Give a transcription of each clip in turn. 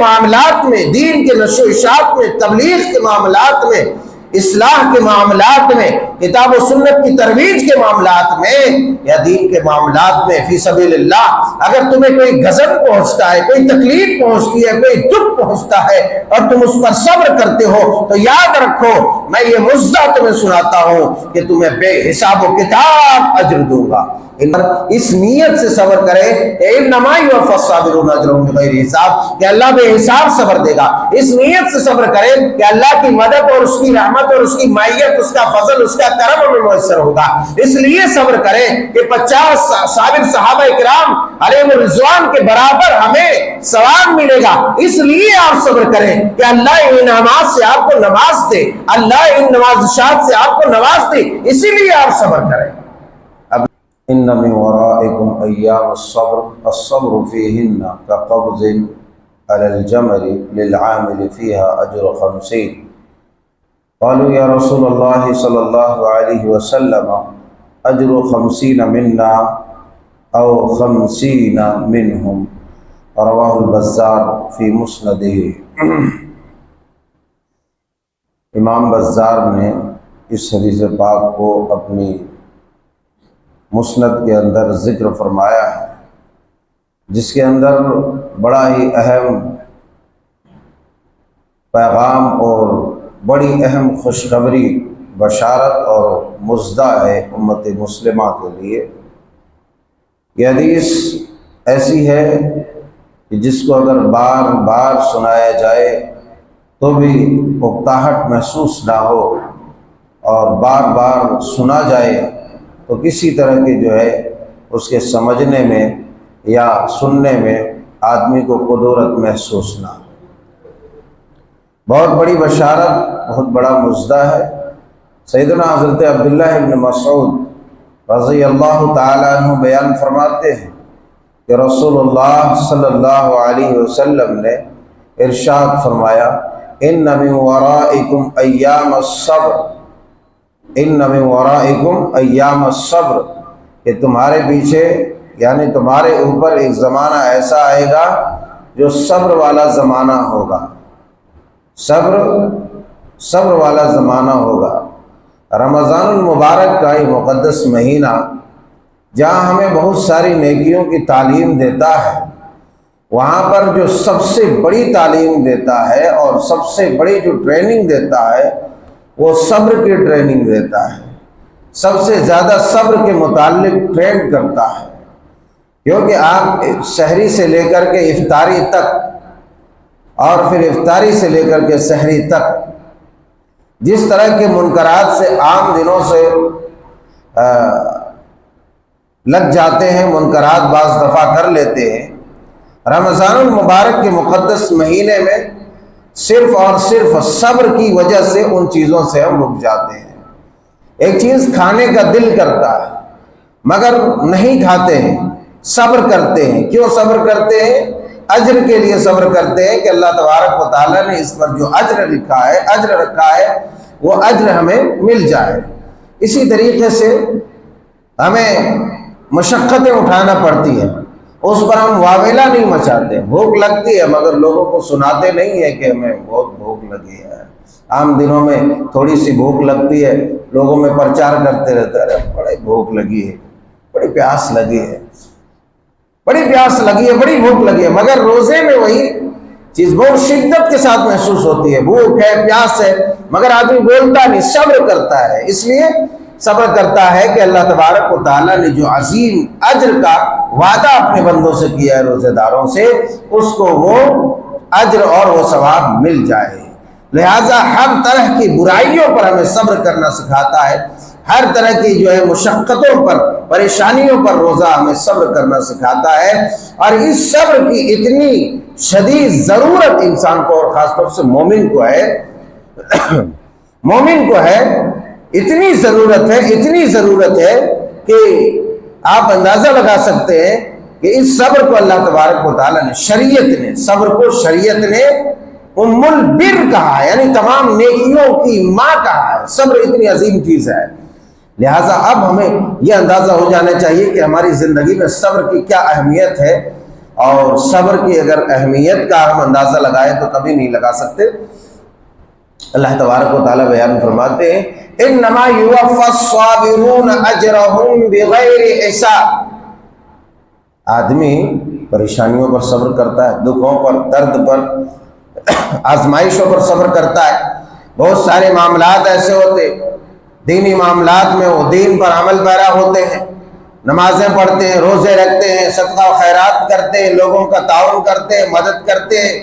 معاملات میں، دین کے نشر و اشاعت میں، تبلیغ کے معاملات میں، اصلاح کے معاملات میں، کتاب و سنت کی ترویج کے معاملات میں، یا دین کے معاملات میں فی سبیل اللہ اگر تمہیں کوئی غضب پہنچتا ہے، کوئی تکلیف پہنچتی ہے، کوئی دکھ پہنچتا ہے اور تم اس پر صبر کرتے ہو، تو یاد رکھو میں یہ مزدہ تمہیں سناتا ہوں کہ تمہیں بے حساب و کتاب اجر دوں گا۔ اس نیت سے صبر کرے کہ انما یوفی الصابرون اجرهم بغیر حساب، کہ اللہ بے حساب صبر دے گا۔ اس نیت سے صبر کرے کہ اللہ کی مدد اور اس کی رحمت اور اس کی معیت، اس کا فضل، اس کا کرم ہمیں میسر ہوگا۔ اس لیے صبر کرے کہ 50 صابر صحابہ کرام علیہم الرضوان کے برابر ہمیں ثواب ملے گا۔ اس لیے آپ صبر کریں کہ اللہ ان انعامات سے آپ کو نواز دے، اللہ ان نوازشات سے آپ کو نواز دے، اسی لیے آپ صبر کریں۔ ان من ورائکم ایام الصبر الصبر فیہن کقبض علی الجمر للعامل فیہا اجر 50۔ قالوا یا رسول اللہ صلی اللہ علیہ وسلم اجر 50 منا او 50 منہم، رواہ البزار فی مسندہ۔ امام بزار نے اس حدیث پاک کو اپنی مسند کے اندر ذکر فرمایا ہے، جس کے اندر بڑا ہی اہم پیغام اور بڑی اہم خوشخبری، بشارت اور مژدہ ہے امت مسلمہ کے لیے۔ یہ حدیث ایسی ہے کہ جس کو اگر بار بار سنایا جائے تو بھی اکتاہٹ محسوس نہ ہو، اور بار بار سنا جائے تو کسی طرح کی جو ہے اس کے سمجھنے میں یا سننے میں آدمی کو قدورت محسوس نہ ہو۔ بہت بڑی بشارت، بہت بڑا مژدہ ہے۔ سیدنا حضرت عبداللہ ابن مسعود رضی اللہ تعالیٰ عنہ بیان فرماتے ہیں کہ رسول اللہ صلی اللہ علیہ وسلم نے ارشاد فرمایا، ان من ورائکم ایام الصبر، ان من ورائکم ایام الصبر، کہ تمہارے پیچھے یعنی تمہارے اوپر ایک زمانہ ایسا آئے گا جو صبر والا زمانہ ہوگا، صبر والا زمانہ ہوگا۔ رمضان المبارک کا یہ مقدس مہینہ جہاں ہمیں بہت ساری نیکیوں کی تعلیم دیتا ہے، وہاں پر جو سب سے بڑی تعلیم دیتا ہے اور سب سے بڑی جو ٹریننگ دیتا ہے وہ صبر کی ٹریننگ دیتا ہے، سب سے زیادہ صبر کے متعلق ٹرین کرتا ہے، کیونکہ آپ سحری سے لے کر کے افطاری تک اور پھر افطاری سے لے کر کے سحری تک جس طرح کے منکرات سے عام دنوں سے لگ جاتے ہیں، منکرات بعض دفعہ کر لیتے ہیں، رمضان المبارک کے مقدس مہینے میں صرف اور صرف صبر کی وجہ سے ان چیزوں سے ہم رک جاتے ہیں۔ ایک چیز کھانے کا دل کرتا ہے مگر نہیں کھاتے ہیں، صبر کرتے ہیں۔ کیوں صبر کرتے ہیں؟ اجر کے لیے صبر کرتے ہیں کہ اللہ تبارک و تعالیٰ نے اس پر جو اجر لکھا ہے، اجر رکھا ہے، وہ اجر ہمیں مل جائے۔ اسی طریقے سے ہمیں مشقتیں اٹھانا پڑتی ہیں، اس پر ہم واویلا نہیں مچاتے۔ بھوک لگتی ہے مگر لوگوں کو سناتے نہیں ہے کہ ہمیں بہت بھوک لگی ہے۔ عام دنوں میں تھوڑی سی بھوک لگتی ہے، لوگوں میں پرچار کرتے رہتا ہے، بڑی بھوک لگی ہے، بڑی پیاس لگی ہے، بڑی پیاس لگی ہے، بڑی بھوک لگی ہے، مگر روزے میں وہی چیز بہت شدت کے ساتھ محسوس ہوتی ہے، بھوک ہے، پیاس ہے، مگر آدمی بولتا نہیں، صبر کرتا ہے۔ اس لیے صبر کرتا ہے کہ اللہ تبارک و تعالیٰ نے جو عظیم اجر کا وعدہ اپنے بندوں سے کیا ہے، روزے داروں سے، اس کو وہ اجر اور وہ ثواب مل جائے۔ لہٰذا ہر طرح کی برائیوں پر ہمیں صبر کرنا سکھاتا ہے، ہر طرح کی جو ہے مشقتوں پر، پریشانیوں پر روزہ ہمیں صبر کرنا سکھاتا ہے۔ اور اس صبر کی اتنی شدید ضرورت انسان کو اور خاص طور سے مومن کو ہے، مومن کو ہے، اتنی ضرورت ہے کہ آپ اندازہ لگا سکتے ہیں کہ اس صبر کو اللہ تبارک و تعالیٰ نے، صبر کو شریعت نے ام البر کہا ہے، یعنی تمام نیکیوں کی ماں کہا ہے۔ صبر اتنی عظیم چیز ہے، لہٰذا اب ہمیں یہ اندازہ ہو جانا چاہیے کہ ہماری زندگی میں صبر کی کیا اہمیت ہے اور صبر کی اگر اہمیت کا ہم اندازہ لگائیں تو کبھی نہیں لگا سکتے۔ اللہ تبارک و تعالیٰ بیان فرماتے ہیں انما یوفی الصابرون اجرهم بغیر حساب۔ آدمی پریشانیوں پر صبر کرتا ہے، دکھوں پر، درد پر، آزمائشوں پر صبر کرتا ہے۔ بہت سارے معاملات ایسے ہوتے، دینی معاملات میں وہ دین پر عمل پیرا ہوتے ہیں، نمازیں پڑھتے ہیں، روزے رکھتے ہیں، صدقہ و خیرات کرتے ہیں، لوگوں کا تعاون کرتے ہیں، مدد کرتے ہیں۔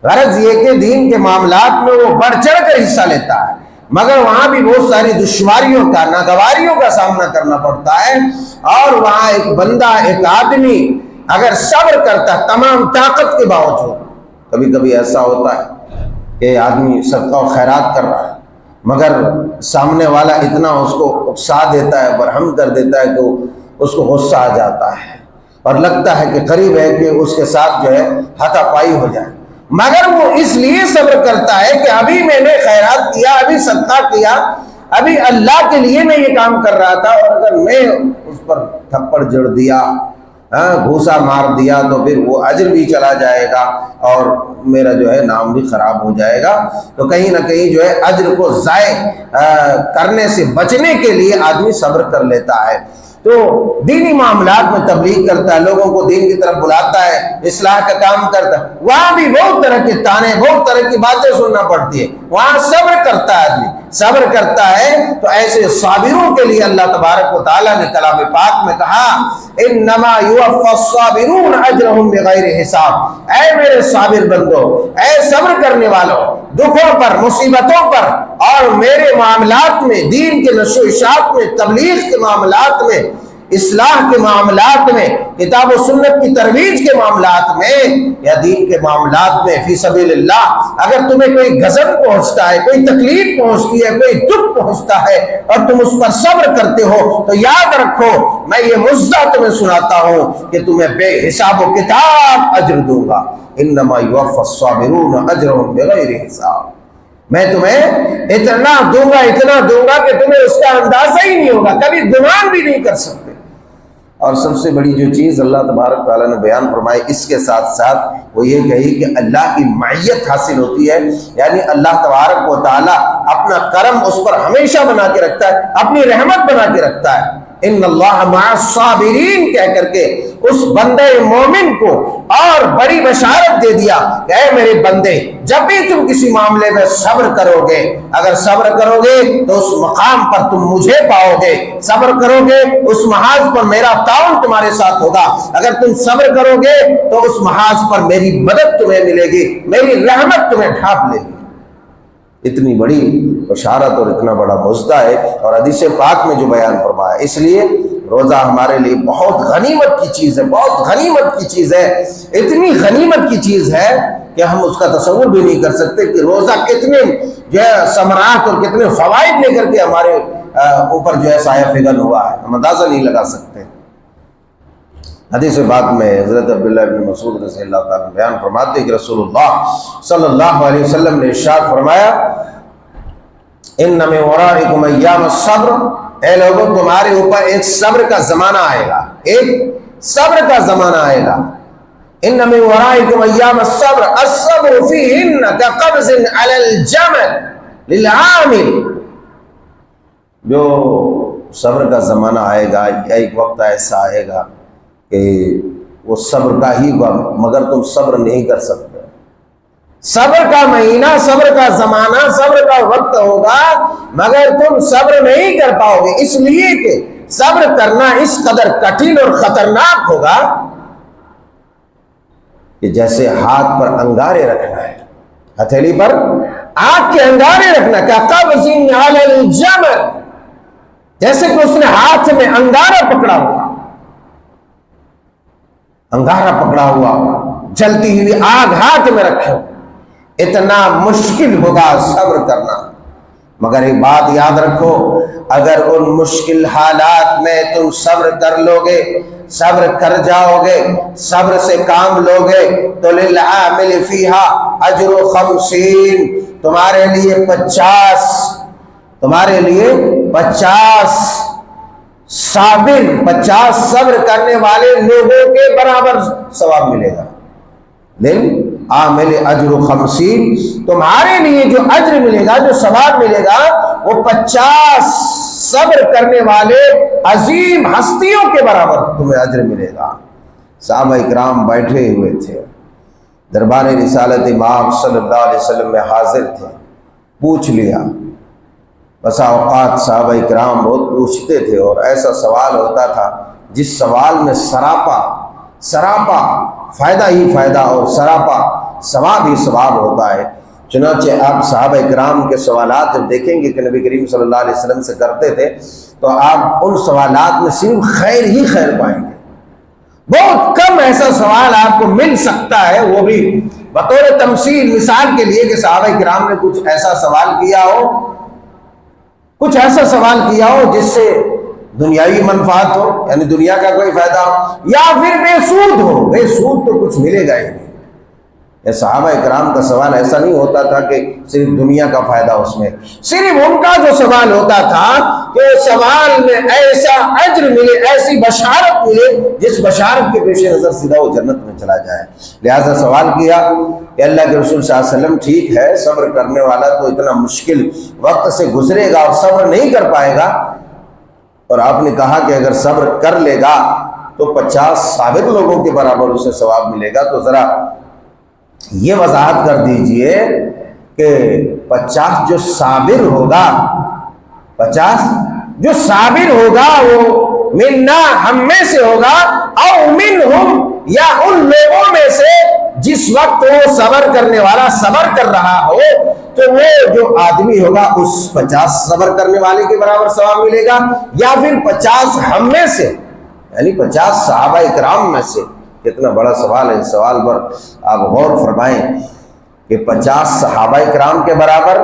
غرض یہ کہ دین کے معاملات میں وہ بڑھ چڑھ کر حصہ لیتا ہے، مگر وہاں بھی بہت ساری دشواریوں کا، ناگواریوں کا سامنا کرنا پڑتا ہے۔ اور وہاں ایک بندہ، ایک آدمی اگر صبر کرتا ہے تمام طاقت کے باوجود، کبھی کبھی ایسا ہوتا ہے کہ آدمی صدقہ و خیرات کر رہا ہے مگر سامنے والا اتنا اس کو اکسا دیتا ہے، برہم کر دیتا ہے کہ اس کو غصہ آ جاتا ہے اور لگتا ہے کہ قریب ہے کہ اس کے ساتھ جو ہے ہاتھا پائی ہو جائے، مگر وہ اس لیے صبر کرتا ہے کہ ابھی میں نے خیرات کیا، ابھی صدقہ کیا، ابھی اللہ کے لیے میں یہ کام کر رہا تھا، اور اگر میں اس پر تھپڑ جڑ دیا، گھوسا مار دیا، تو پھر وہ اجر بھی چلا جائے گا اور میرا جو ہے نام بھی خراب ہو جائے گا۔ تو کہیں نہ کہیں جو ہے اجر کو ضائع کرنے سے بچنے کے لیے آدمی صبر کر لیتا ہے۔ تو دینی معاملات میں تبلیغ کرتا ہے، لوگوں کو دین کی طرف بلاتا ہے، اصلاح کا کام کرتا ہے، وہاں بھی بہت طرح کے تانے، بہت طرح کی باتیں سننا پڑتی ہے، وہاں صبر کرتا ہے آدمی، صبر کرتا ہے۔ تو ایسے صابروں کے لیے اللہ تبارک و تعالیٰ نے کلام پاک میں کہا انما یوفی الصابرون اجرهم بغیر حساب۔ اے میرے صابر بندو، اے صبر کرنے والوں، دکھوں پر، مصیبتوں پر اور میرے معاملات میں، دین کے نشر و اشاعت میں، تبلیغ کے معاملات میں، اصلاح کے معاملات میں، کتاب و سنت کی ترویج کے معاملات میں یا دین کے معاملات میں فی سبیل اللہ اگر تمہیں کوئی غضب پہنچتا ہے، کوئی تکلیف پہنچتی ہے، کوئی دکھ پہنچتا ہے اور تم اس پر صبر کرتے ہو، تو یاد رکھو میں یہ مزہ تمہیں سناتا ہوں کہ تمہیں بے حساب و کتاب اجر دوں گا۔ انما یوفی الصابرون اجرهم بغیر حساب۔ میں تمہیں اتنا دوں گا کہ تمہیں اس کا اندازہ ہی نہیں ہوگا، کبھی گمان بھی نہیں کر سکتے۔ اور سب سے بڑی جو چیز اللہ تبارک تعالیٰ نے بیان فرمائی اس کے ساتھ ساتھ وہ یہ کہی کہ اللہ کی معیت حاصل ہوتی ہے، یعنی اللہ تبارک و تعالیٰ اپنا کرم اس پر ہمیشہ بنا کے رکھتا ہے، اپنی رحمت بنا کے رکھتا ہے۔ ان اللہ مع الصابرین کہہ کر کے اس بندے مومن کو اور بڑی بشارت دے دیا کہ اے میرے بندے، جب بھی تم کسی معاملے میں صبر کرو گے، اگر صبر کرو گے تو اس مقام پر تم مجھے پاؤ گے، صبر کرو گے اس محاذ پر میرا تعاون تمہارے ساتھ ہوگا، اگر تم صبر کرو گے تو اس محاذ پر میری مدد تمہیں ملے گی، میری رحمت تمہیں ڈھانپ لے گی۔ اتنی بڑی بشارت اور اتنا بڑا مژدہ ہے، اور حدیث پاک میں جو بیان فرمایا، اس لیے روزہ ہمارے لیے بہت غنیمت کی چیز ہے، بہت غنیمت کی چیز ہے، اتنی غنیمت کی چیز ہے کہ ہم اس کا تصور بھی نہیں کر سکتے کہ روزہ کتنے جو ہے ثمرات اور کتنے فوائد لے کر کے ہمارے اوپر جو ہے سایہ فگن ہوا ہے، ہم اندازہ نہیں لگا سکتے۔ حدیث پاک میں حضرت عبداللہ بن مسعود رضی اللہ تعالیٰ بیان فرماتے ہیں کہ رسول اللہ صلی اللہ علیہ وسلم نے ارشاد فرمایا ان من ورائکم ایام الصبر، اے لوگوں تمہارے اوپر ایک صبر کا زمانہ آئے گا، ایک صبر کا زمانہ آئے گا۔ ان من ورائکم ایام الصبر الصبر فیہن کقبض علی الجمل للعامل۔ جو صبر کا زمانہ آئے گا، ایک وقت ایسا آئے گا کہ وہ صبر کا ہی مگر تم صبر نہیں کر سکتے، صبر کا مہینہ، صبر کا زمانہ، صبر کا وقت ہوگا مگر تم صبر نہیں کر پاؤ گے، اس لیے کہ صبر کرنا اس قدر کٹھن اور خطرناک ہوگا کہ جیسے ہاتھ پر انگارے رکھنا ہے، ہتھیلی پر آگ کے انگارے رکھنا، کقبض علی الجمل، جیسے کہ اس نے ہاتھ میں انگارہ پکڑا ہوا، انگارہ پکڑا ہوا، جلتی ہوئی آگ ہاتھ میں رکھے، اتنا مشکل ہوگا صبر کرنا۔ مگر ایک بات یاد رکھو، اگر ان مشکل حالات میں تم صبر کر لو گے، صبر کر جاؤ گے، صبر سے کام لو گے تو للعامل فیہا اجر 50، تمہارے لیے 50 صابر 50 صبر کرنے والے لوگوں کے برابر ثواب ملے گا. دل عامل اجر 50، تمہارے لیے جو اجر ملے گا، جو ثواب ملے گا، وہ 50 صبر کرنے والے عظیم ہستیوں کے برابر تمہیں اجر ملے گا. صحابہ اکرام بیٹھے ہوئے تھے، دربار رسالت امام صلی اللہ علیہ وسلم میں حاضر تھے. پوچھ لیا. بسا اوقات صحابہ اکرام بہت پوچھتے تھے، اور ایسا سوال ہوتا تھا جس سوال میں سراپا فائدہ ہی فائدہ اور سراپا ثواب ہی ثواب ہوتا ہے. چنانچہ آپ صحابہ اکرام کے سوالات جب دیکھیں گے کہ نبی کریم صلی اللہ علیہ وسلم سے کرتے تھے، تو آپ ان سوالات میں صرف خیر ہی خیر پائیں گے. بہت کم ایسا سوال آپ کو مل سکتا ہے، وہ بھی بطور تمثیل، مثال کے لیے، کہ صحابہ کرام نے کچھ ایسا سوال کیا ہو جس سے دنیاوی منفعت ہو، یعنی دنیا کا کوئی فائدہ ہو، یا پھر بے سود تو کچھ ملے گا ہی نہیں. یہ صحابہ اکرام کا سوال ایسا نہیں ہوتا تھا کہ صرف دنیا کا فائدہ اس میں. صرف ان کا جو سوال ہوتا تھا کہ سوال میں ایسا اجر ملے، ایسی بشارت ملے جس بشارت کے پیش نظر سیدھا وہ جنت میں چلا جائے. لہذا سوال کیا کہ اللہ کے رسول صلی اللہ علیہ وسلم، ٹھیک ہے صبر کرنے والا تو اتنا مشکل وقت سے گزرے گا اور صبر نہیں کر پائے گا، اور آپ نے کہا کہ اگر صبر کر لے گا تو 50 صابر لوگوں کے برابر اسے ثواب ملے گا. تو ذرا یہ وضاحت کر دیجئے کہ 50 جو صابر ہوگا وہ منا، ہم میں سے ہوگا، او منہم، یا ان لوگوں میں سے جس وقت وہ صبر کرنے والا صبر کر رہا ہو، تو وہ جو آدمی ہوگا اس 50 صبر کرنے والے کے برابر ثواب ملے گا، یا پھر 50 ہم میں سے، یعنی 50 صحابہ اکرام میں سے. کتنا بڑا سوال ہے. اس سوال پر آپ غور فرمائیں کہ 50 صحابہ اکرام کے برابر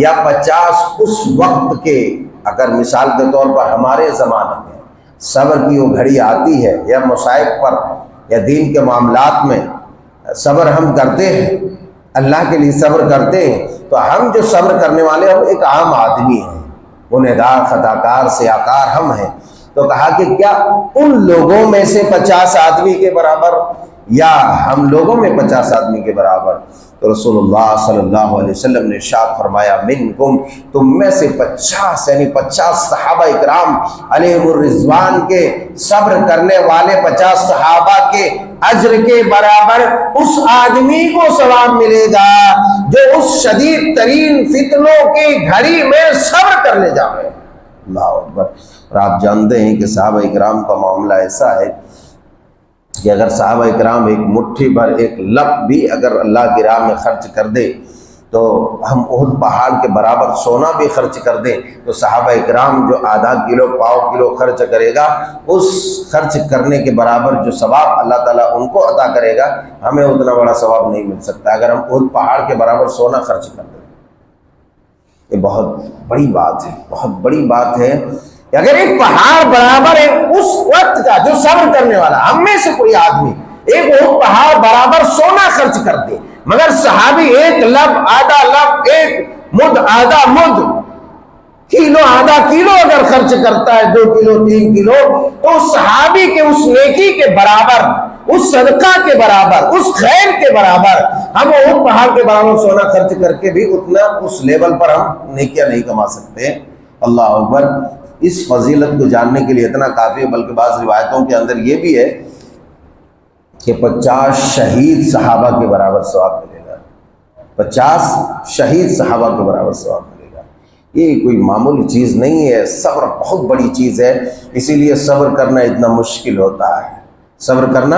یا 50 اس وقت کے. اگر مثال کے طور پر ہمارے زمانے میں صبر کی وہ گھڑی آتی ہے، یا مصائب پر یا دین کے معاملات میں صبر ہم کرتے ہیں، اللہ کے لیے صبر کرتے ہیں، تو ہم جو صبر کرنے والے ہم ایک عام آدمی ہیں، گنہگار، خطاکار، سیاکار ہم ہیں. تو کہا کہ کیا ان لوگوں میں سے 50 آدمی کے برابر، یا ہم لوگوں میں 50 آدمی کے برابر. تو رسول اللہ صلی اللہ علیہ وسلم نے ارشاد فرمایا، منکم، تم میں سے 50، یعنی 50 صحابہ اکرام علیہم الرضوان کے صبر کرنے والے 50 صحابہ کے اجر کے برابر اس آدمی کو ثواب ملے گا جو اس شدید ترین فتنوں کی گھڑی میں صبر کرنے جائے. اللہ اکبر. اور آپ جانتے ہیں کہ صحابہ اکرام کا معاملہ ایسا ہے کہ اگر صحابہ اکرام ایک مٹھی بھر، ایک لپ بھی اگر اللہ کی راہ میں خرچ کر دے، تو ہم احد پہاڑ کے برابر سونا بھی خرچ کر دیں، تو صحابہ اکرام جو آدھا کلو، پاؤ کلو خرچ کرے گا، اس خرچ کرنے کے برابر جو ثواب اللہ تعالیٰ ان کو عطا کرے گا، ہمیں اتنا بڑا ثواب نہیں مل سکتا اگر ہم احد پہاڑ کے برابر سونا خرچ کر دیں. یہ بہت بڑی بات ہے، بہت بڑی بات ہے. اگر ایک پہاڑ برابر ہے اس وقت کا جو صبر کرنے والا، ہم میں سے کوئی آدمی ایک وہ پہاڑ برابر سونا خرچ کر دے، مگر صحابی ایک لب، آدھا لب، ایک مد، آدھا مد، کلو، آدھا کلو اگر خرچ کرتا ہے، 2 کلو، 3 کلو، تو اس صحابی کے اس نیکی کے برابر، اس صدقہ کے برابر، اس خیر کے برابر ہم وہ پہاڑ کے برابر سونا خرچ کر کے بھی اتنا اس لیول پر ہم نیکیاں نہیں کما سکتے. اللہ اکبر. اس فضیلت کو جاننے کے لیے اتنا کافی ہے، بلکہ بعض روایتوں کے اندر یہ بھی ہے کہ 50 شہید صحابہ کے برابر ثواب ملے گا. 50 شہید صحابہ کے برابر ثواب ملے گا. یہ کوئی معمولی چیز نہیں ہے. صبر بہت بڑی چیز ہے، اسی لیے صبر کرنا اتنا مشکل ہوتا ہے. صبر کرنا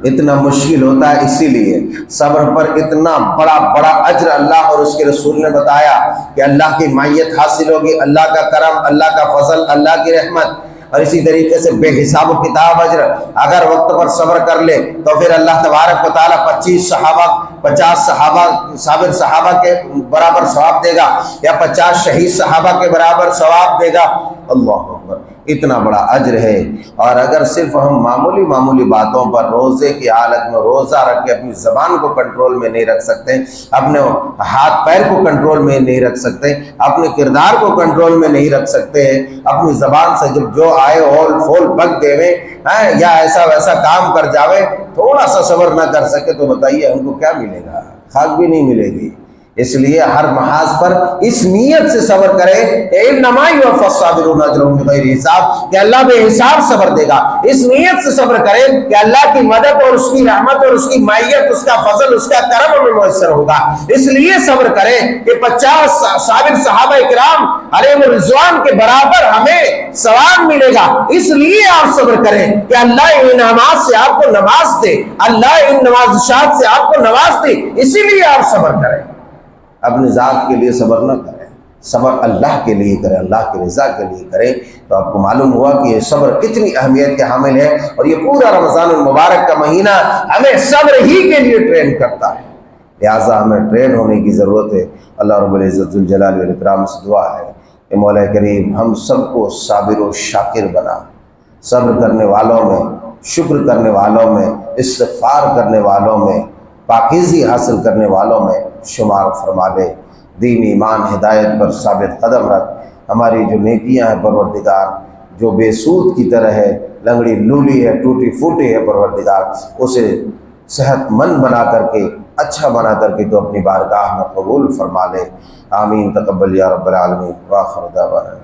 اتنا مشکل ہوتا ہے، اسی لیے صبر پر اتنا بڑا اجر اللہ اور اس کے رسول نے بتایا کہ اللہ کی معیت حاصل ہوگی، اللہ کا کرم، اللہ کا فضل، اللہ کی رحمت، اور اسی طریقے سے بے حساب و کتاب اجر. اگر وقت پر صبر کر لے تو پھر اللہ تبارک و تعالیٰ 50 صابر صحابہ کے برابر ثواب دے گا، یا 50 شہید صحابہ کے برابر ثواب دے گا. اللہ اکبر. اتنا بڑا اجر ہے۔ اور اگر صرف ہم معمولی باتوں پر روزے کی حالت میں روزہ رکھ کے اپنی زبان کو کنٹرول میں نہیں رکھ سکتے، اپنے ہاتھ پیر کو کنٹرول میں نہیں رکھ سکتے، اپنے کردار کو کنٹرول میں نہیں رکھ سکتے، اپنی زبان سے جب جو آئے ہول فول بک دے یا ایسا ویسا کام کر جاوے، تھوڑا سا صبر نہ کر سکے، تو بتائیے ہم کو کیا ملے گا؟ خاک بھی نہیں ملے گی۔ اس لیے ہر محاذ پر اس نیت سے صبر کرے انما یوفی الصابرون اجرهم بغیر حساب، کہ اللہ بے حساب صبر دے گا۔ اس نیت سے صبر کرے کہ اللہ کی مدد اور اس کی رحمت اور اس کی معیت، اس کا فضل، اس کا کرم ہمیں میسر ہوگا۔ اس لیے صبر کرے کہ 50 صابر صحابہ کرام علیہم الرضوان کے برابر ہمیں ثواب ملے گا۔ اس لیے آپ صبر کریں کہ اللہ ان انعامات سے آپ کو نواز دے، اللہ ان نوازشات سے آپ کو نواز دے، اسی لیے آپ صبر کریں۔ اپنی ذات کے لیے صبر نہ کریں، صبر اللہ کے لیے کریں، اللہ کی رضا کے لیے کریں۔ تو آپ کو معلوم ہوا کہ یہ صبر کتنی اہمیت کے حامل ہے، اور یہ پورا رمضان المبارک کا مہینہ ہمیں صبر ہی کے لیے ٹرین کرتا ہے، لہٰذا ہمیں ٹرین ہونے کی ضرورت ہے۔ اللہ رب العزت الجلال والاکرام سے دعا ہے کہ مولا کریم ہم سب کو صابر و شاکر بنا، صبر کرنے والوں میں، شکر کرنے والوں میں، استغفار کرنے والوں میں، پاکیزی حاصل کرنے والوں میں شمار فرما دے۔ دین ایمان ہدایت پر ثابت قدم رکھ۔ ہماری جو نیکیاں ہیں پروردگار، جو بے سود کی طرح ہے، لنگڑی لولی ہے، ٹوٹی پھوٹی ہے پروردگار، اسے صحت مند بنا کر کے، اچھا بنا کر کے تو اپنی بارگاہ میں قبول فرما لے۔ آمین تقبل یا رب العالمین۔ وآخر دعوانا